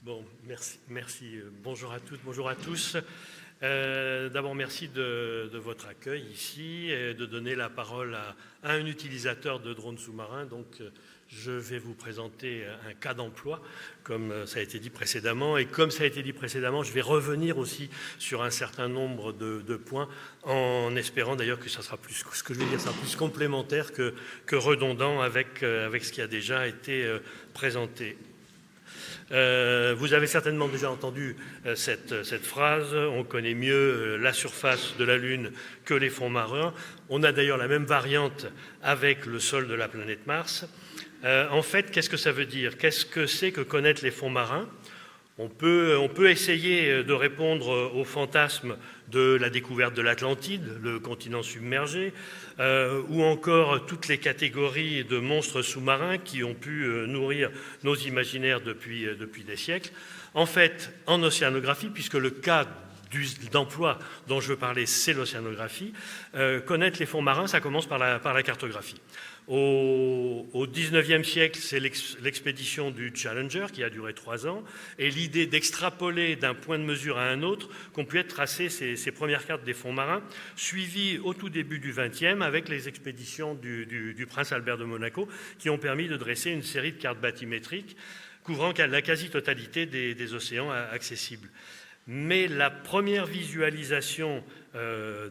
Bon, merci. Bonjour à toutes, bonjour à tous. D'abord, merci de votre accueil ici et de donner la parole à un utilisateur de drones sous-marins. Donc, je vais vous présenter un cas d'emploi, comme ça a été dit précédemment. Et comme ça a été dit précédemment, je vais revenir aussi sur un certain nombre de points, en espérant d'ailleurs que ça sera plus, ce que je vais dire sera plus complémentaire que redondant avec ce qui a déjà été présenté. Vous avez certainement déjà entendu cette phrase, on connaît mieux la surface de la Lune que les fonds marins. On a d'ailleurs la même variante avec le sol de la planète Mars. En fait, qu'est-ce que ça veut dire? Qu'est-ce que c'est que connaître les fonds marins? On peut essayer de répondre au fantasme de la découverte de l'Atlantide, le continent submergé, ou encore toutes les catégories de monstres sous-marins qui ont pu nourrir nos imaginaires depuis des siècles. En fait, en océanographie, puisque le cas d'emploi dont je veux parler, c'est l'océanographie, connaître les fonds marins, ça commence par la cartographie. Au XIXe siècle, c'est l'expédition du Challenger qui a duré 3 ans et l'idée d'extrapoler d'un point de mesure à un autre qu'ont pu être tracées ces premières cartes des fonds marins, suivies au tout début du XXe avec les expéditions du prince Albert de Monaco qui ont permis de dresser une série de cartes bathymétriques couvrant la quasi-totalité des océans accessibles. Mais la première visualisation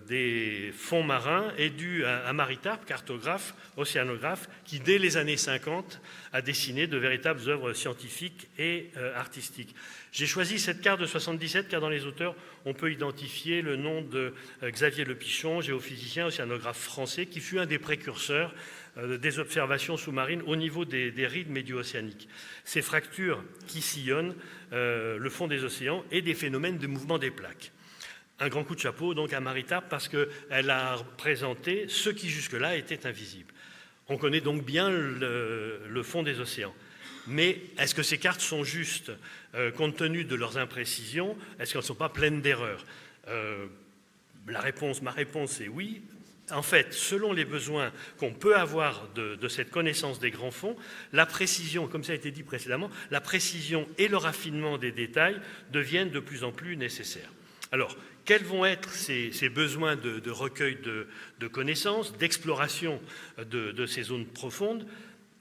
des fonds marins est due à Maritarp, cartographe, océanographe, qui dès les années 50 a dessiné de véritables œuvres scientifiques et artistiques. J'ai choisi cette carte de 77 car dans les auteurs, on peut identifier le nom de Xavier Le Pichon, géophysicien, océanographe français, qui fut un des précurseurs des observations sous-marines au niveau des rides médio-océaniques. Ces fractures qui sillonnent le fond des océans et des phénomènes de mouvement des plaques. Un grand coup de chapeau donc à Maritarp parce qu'elle a représenté ce qui jusque-là était invisible. On connaît donc bien le fond des océans. Mais est-ce que ces cartes sont justes compte tenu de leurs imprécisions? Est-ce qu'elles ne sont pas pleines d'erreurs? Ma réponse est oui. En fait, selon les besoins qu'on peut avoir de cette connaissance des grands fonds, la précision, comme ça a été dit précédemment, la précision et le raffinement des détails deviennent de plus en plus nécessaires. Alors, quels vont être ces besoins de recueil de connaissances, d'exploration de ces zones profondes?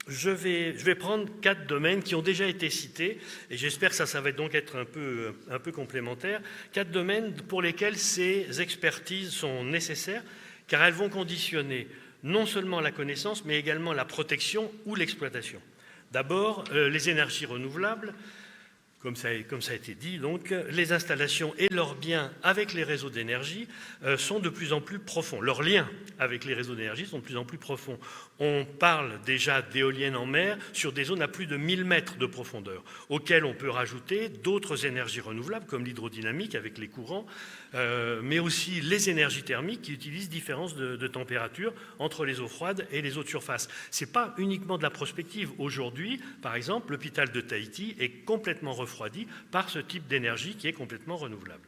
Je vais prendre 4 domaines qui ont déjà été cités, et j'espère que ça va donc être un peu complémentaire. 4 domaines pour lesquels ces expertises sont nécessaires, car elles vont conditionner non seulement la connaissance, mais également la protection ou l'exploitation. D'abord, les énergies renouvelables, comme ça a été dit, donc, les installations et leurs biens avec les réseaux d'énergie sont de plus en plus profonds. Leurs liens avec les réseaux d'énergie sont de plus en plus profonds. On parle déjà d'éoliennes en mer sur des zones à plus de 1000 mètres de profondeur, auxquelles on peut rajouter d'autres énergies renouvelables, comme l'hydrodynamique avec les courants, mais aussi les énergies thermiques qui utilisent différences de température entre les eaux froides et les eaux de surface. Ce n'est pas uniquement de la prospective. Aujourd'hui, par exemple, l'hôpital de Tahiti est complètement refroidi par ce type d'énergie qui est complètement renouvelable.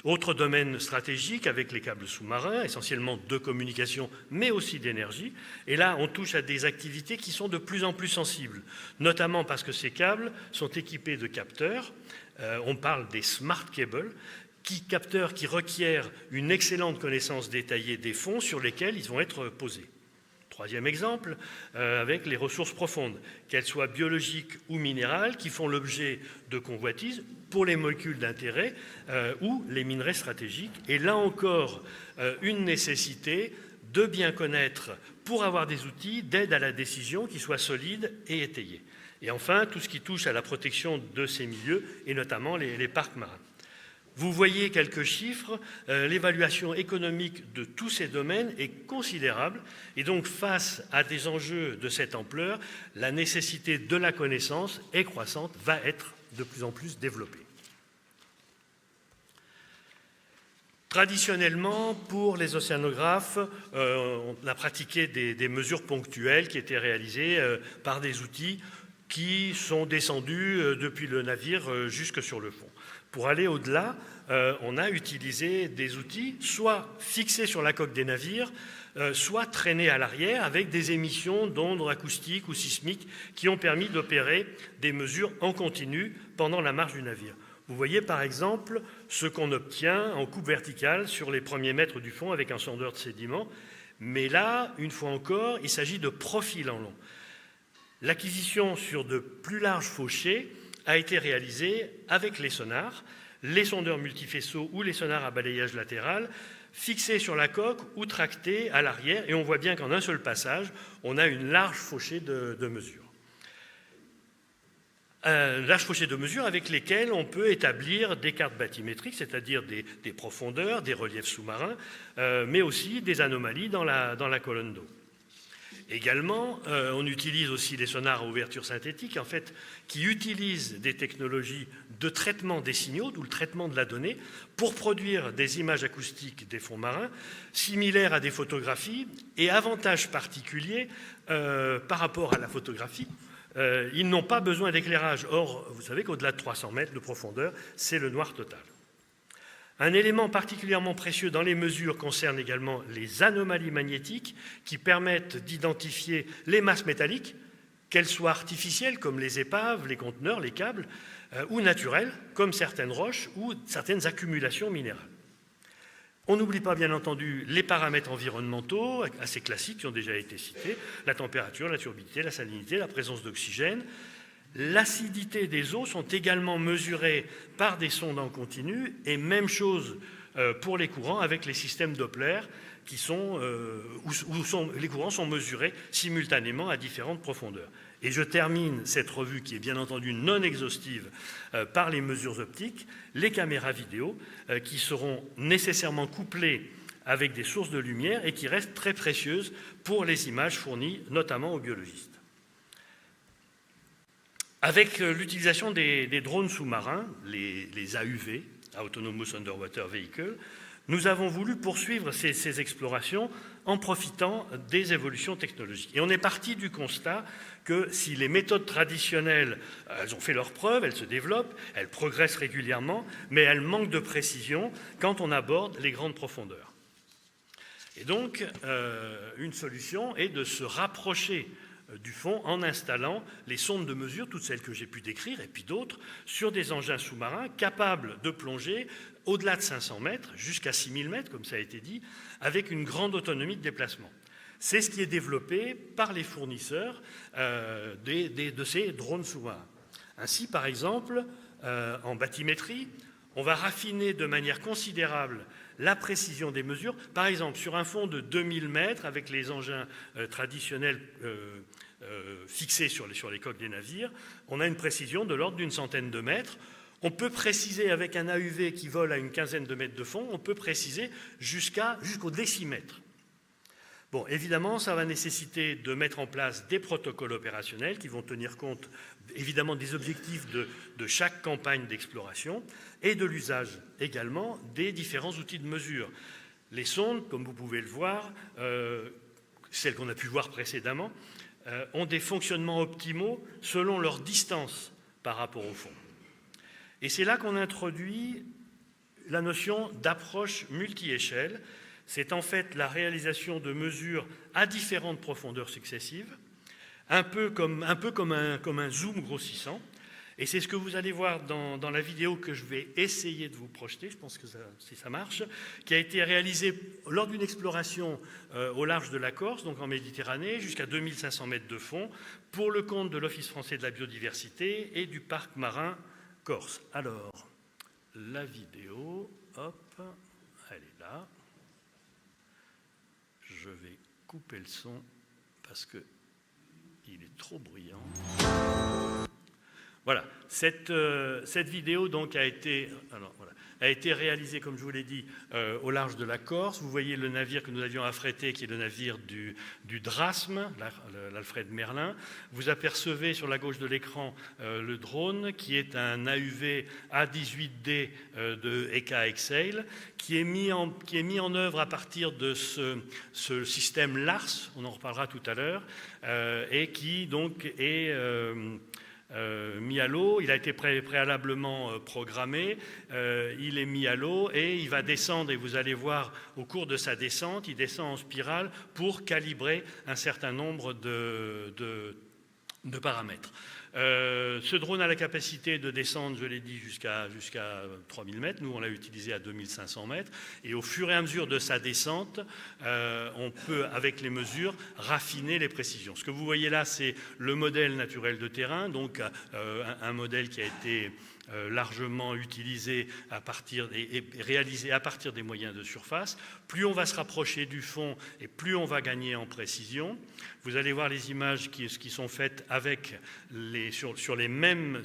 Autre domaine stratégique avec les câbles sous-marins, essentiellement de communication, mais aussi d'énergie. Et là, on touche à des activités qui sont de plus en plus sensibles, notamment parce que ces câbles sont équipés de capteurs. On parle des smart cables, capteurs qui requièrent une excellente connaissance détaillée des fonds sur lesquels ils vont être posés. Troisième exemple, avec les ressources profondes, qu'elles soient biologiques ou minérales, qui font l'objet de convoitises pour les molécules d'intérêt ou les minerais stratégiques. Et là encore, une nécessité de bien connaître pour avoir des outils d'aide à la décision qui soient solides et étayés. Et enfin, tout ce qui touche à la protection de ces milieux, et notamment les parcs marins. Vous voyez quelques chiffres, l'évaluation économique de tous ces domaines est considérable et donc face à des enjeux de cette ampleur, la nécessité de la connaissance est croissante, va être de plus en plus développée. Traditionnellement, pour les océanographes, on a pratiqué des mesures ponctuelles qui étaient réalisées par des outils qui sont descendus depuis le navire jusque sur le fond. Pour aller au-delà, on a utilisé des outils soit fixés sur la coque des navires, soit traînés à l'arrière avec des émissions d'ondes acoustiques ou sismiques qui ont permis d'opérer des mesures en continu pendant la marche du navire. Vous voyez par exemple ce qu'on obtient en coupe verticale sur les premiers mètres du fond avec un sondeur de sédiments. Mais là, une fois encore, il s'agit de profils en long. L'acquisition sur de plus larges fauchés a été réalisée avec les sonars, les sondeurs multifaisceaux ou les sonars à balayage latéral, fixés sur la coque ou tractés à l'arrière. Et on voit bien qu'en un seul passage, on a une large fauchée de mesure. Large fauchée de mesure avec lesquelles on peut établir des cartes bathymétriques, c'est-à-dire des profondeurs, des reliefs sous-marins, mais aussi des anomalies dans la colonne d'eau. Également, on utilise aussi les sonars à ouverture synthétique, en fait, qui utilisent des technologies de traitement des signaux, d'où le traitement de la donnée, pour produire des images acoustiques des fonds marins, similaires à des photographies, et avantage particulier par rapport à la photographie, ils n'ont pas besoin d'éclairage. Or, vous savez qu'au-delà de 300 mètres de profondeur, c'est le noir total. Un élément particulièrement précieux dans les mesures concerne également les anomalies magnétiques qui permettent d'identifier les masses métalliques, qu'elles soient artificielles comme les épaves, les conteneurs, les câbles, ou naturelles comme certaines roches ou certaines accumulations minérales. On n'oublie pas bien entendu les paramètres environnementaux assez classiques qui ont déjà été cités, la température, la turbidité, la salinité, la présence d'oxygène. L'acidité des eaux sont également mesurées par des sondes en continu et même chose pour les courants avec les systèmes Doppler où les courants sont mesurés simultanément à différentes profondeurs. Et je termine cette revue qui est bien entendu non exhaustive par les mesures optiques, les caméras vidéo qui seront nécessairement couplées avec des sources de lumière et qui restent très précieuses pour les images fournies notamment aux biologistes. Avec l'utilisation des drones sous-marins, les AUV, Autonomous Underwater Vehicle, nous avons voulu poursuivre ces explorations en profitant des évolutions technologiques. Et on est parti du constat que si les méthodes traditionnelles, elles ont fait leurs preuves, elles se développent, elles progressent régulièrement, mais elles manquent de précision quand on aborde les grandes profondeurs. Et donc, une solution est de se rapprocher du fond en installant les sondes de mesure, toutes celles que j'ai pu décrire, et puis d'autres, sur des engins sous-marins capables de plonger au-delà de 500 mètres, jusqu'à 6000 mètres, comme ça a été dit, avec une grande autonomie de déplacement. C'est ce qui est développé par les fournisseurs de ces drones sous-marins. Ainsi, par exemple, en bathymétrie, on va raffiner de manière considérable la précision des mesures. Par exemple, sur un fond de 2000 mètres, avec les engins traditionnels fixés sur les coques des navires, on a une précision de l'ordre d'une centaine de mètres. On peut préciser avec un AUV qui vole à une quinzaine de mètres de fond, on peut préciser jusqu'au décimètre. Bon, évidemment, ça va nécessiter de mettre en place des protocoles opérationnels qui vont tenir compte, évidemment, des objectifs de chaque campagne d'exploration et de l'usage également des différents outils de mesure. Les sondes, comme vous pouvez le voir, celles qu'on a pu voir précédemment, ont des fonctionnements optimaux selon leur distance par rapport au fond. Et c'est là qu'on introduit la notion d'approche multi-échelle. C'est en fait la réalisation de mesures à différentes profondeurs successives, un peu comme un zoom grossissant. Et c'est ce que vous allez voir dans la vidéo que je vais essayer de vous projeter, je pense que si ça marche, qui a été réalisée lors d'une exploration au large de la Corse, donc en Méditerranée, jusqu'à 2500 mètres de fond, pour le compte de l'Office français de la biodiversité et du parc marin Corse. Alors, la vidéo, hop, elle est là. Je vais couper le son parce qu'il est trop bruyant. Voilà, cette vidéo donc a été réalisée, comme je vous l'ai dit, au large de la Corse. Vous voyez le navire que nous avions affrété, qui est le navire du Drasme, l'Alfred Merlin. Vous apercevez sur la gauche de l'écran le drone, qui est un AUV A18D de ECA Exail, qui est mis en œuvre à partir de ce système LARS, on en reparlera tout à l'heure, et qui donc est mis à l'eau. Il a été préalablement programmé, il est mis à l'eau et il va descendre, et vous allez voir au cours de sa descente, il descend en spirale pour calibrer un certain nombre de paramètres. Ce drone a la capacité de descendre, je l'ai dit, jusqu'à 3000 mètres. Nous, on l'a utilisé à 2500 mètres. Et au fur et à mesure de sa descente, on peut, avec les mesures, raffiner les précisions. Ce que vous voyez là, c'est le modèle naturel de terrain, donc un modèle qui a été largement utilisé et réalisé à partir des moyens de surface. Plus on va se rapprocher du fond et plus on va gagner en précision. Vous allez voir les images qui sont faites avec sur les mêmes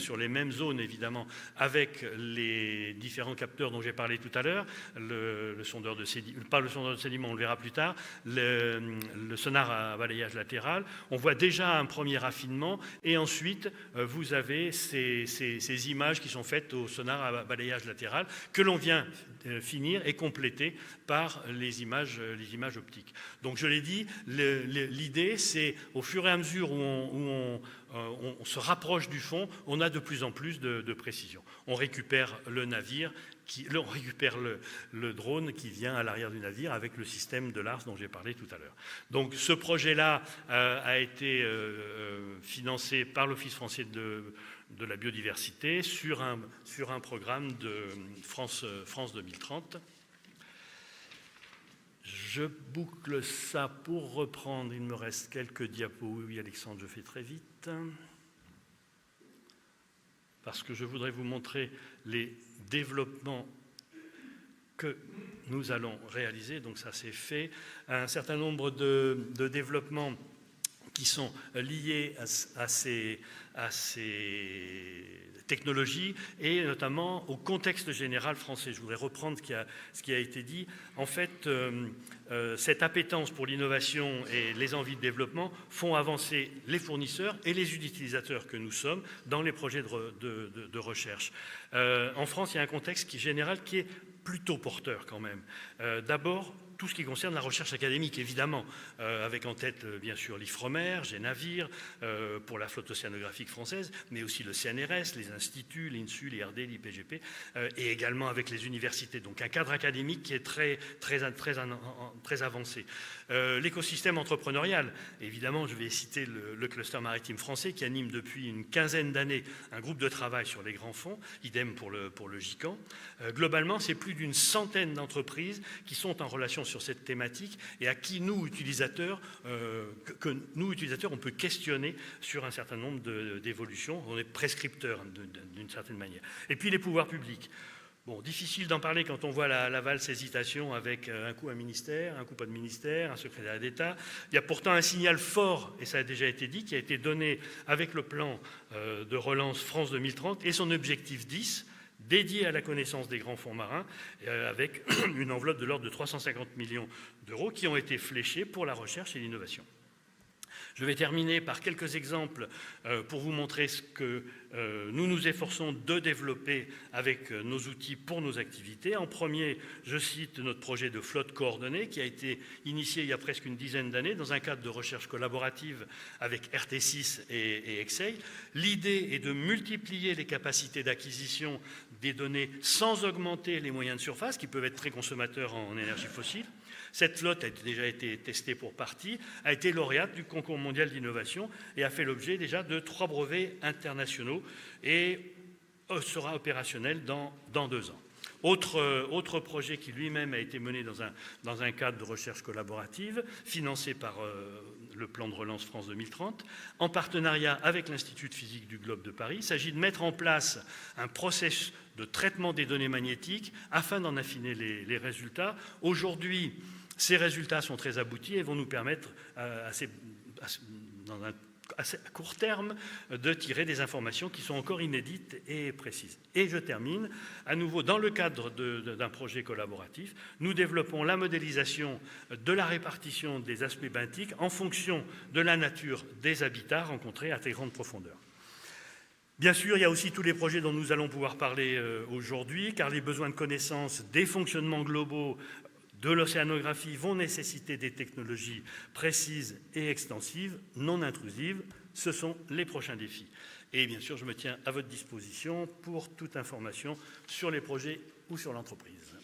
zones, évidemment, avec les différents capteurs dont j'ai parlé tout à l'heure, le sondeur de sédiment, pas le sondeur de sédiment, on le verra plus tard, le sonar à balayage latéral. On voit déjà un premier raffinement et ensuite vous avez ces images qui sont faites au sonar à balayage latéral que l'on vient finir et compléter par les images optiques. Donc je l'ai dit, l'idée c'est au fur et à mesure où on se rapproche du fond, on a de plus en plus de précision. On récupère le navire, on récupère le drone qui vient à l'arrière du navire avec le système de l'ARS dont j'ai parlé tout à l'heure. Donc ce projet-là a été financé par l'Office français de la biodiversité sur un programme de France 2030. Je boucle ça pour reprendre. Il me reste quelques diapos. Oui, Alexandre, je fais très vite. Parce que je voudrais vous montrer les développements que nous allons réaliser. Donc ça, c'est fait. Un certain nombre de développements qui sont liés à ces technologies et notamment au contexte général français. Je voudrais reprendre ce qui a été dit. En fait, cette appétence pour l'innovation et les envies de développement font avancer les fournisseurs et les utilisateurs que nous sommes dans les projets de recherche. En France, il y a un contexte général qui est plutôt porteur quand même. D'abord, tout ce qui concerne la recherche académique, évidemment, avec en tête, bien sûr, l'IFREMER, GENAVIR, pour la flotte océanographique française, mais aussi le CNRS, les instituts, l'INSU, l'IRD, l'IPGP, et également avec les universités. Donc un cadre académique qui est très avancé. L'écosystème entrepreneurial, évidemment, je vais citer le cluster maritime français qui anime depuis une quinzaine d'années un groupe de travail sur les grands fonds, idem pour le GICAN. Globalement, c'est plus d'une centaine d'entreprises qui sont en relation sur cette thématique et à qui nous, utilisateurs, on peut questionner sur un certain nombre d'évolutions. On est prescripteurs d'une certaine manière. Et puis les pouvoirs publics. Bon, difficile d'en parler quand on voit la valse hésitation avec un coup un ministère, un coup pas de ministère, un secrétaire d'État. Il y a pourtant un signal fort, et ça a déjà été dit, qui a été donné avec le plan de relance France 2030 et son objectif 10, dédié à la connaissance des grands fonds marins, avec une enveloppe de l'ordre de 350 millions d'euros qui ont été fléchés pour la recherche et l'innovation. Je vais terminer par quelques exemples pour vous montrer ce que nous nous efforçons de développer avec nos outils pour nos activités. En premier, je cite notre projet de flotte coordonnée qui a été initié il y a presque une dizaine d'années dans un cadre de recherche collaborative avec RT6 et Exeil. L'idée est de multiplier les capacités d'acquisition des données sans augmenter les moyens de surface qui peuvent être très consommateurs en énergie fossile. Cette flotte a déjà été testée pour partie, a été lauréate du concours mondial d'innovation et a fait l'objet déjà de 3 brevets internationaux et sera opérationnel dans 2 ans. Autre projet qui lui-même a été mené dans un cadre de recherche collaborative, financé par le plan de relance France 2030, en partenariat avec l'Institut de physique du Globe de Paris. Il s'agit de mettre en place un processus de traitement des données magnétiques afin d'en affiner les résultats. Aujourd'hui, ces résultats sont très aboutis et vont nous permettre, dans un assez à court terme, de tirer des informations qui sont encore inédites et précises. Et je termine, à nouveau, dans le cadre d'un projet collaboratif, nous développons la modélisation de la répartition des aspects benthiques en fonction de la nature des habitats rencontrés à très grande profondeur. Bien sûr, il y a aussi tous les projets dont nous allons pouvoir parler aujourd'hui, car les besoins de connaissance des fonctionnements globaux de l'océanographie vont nécessiter des technologies précises et extensives, non intrusives, ce sont les prochains défis. Et bien sûr, je me tiens à votre disposition pour toute information sur les projets ou sur l'entreprise.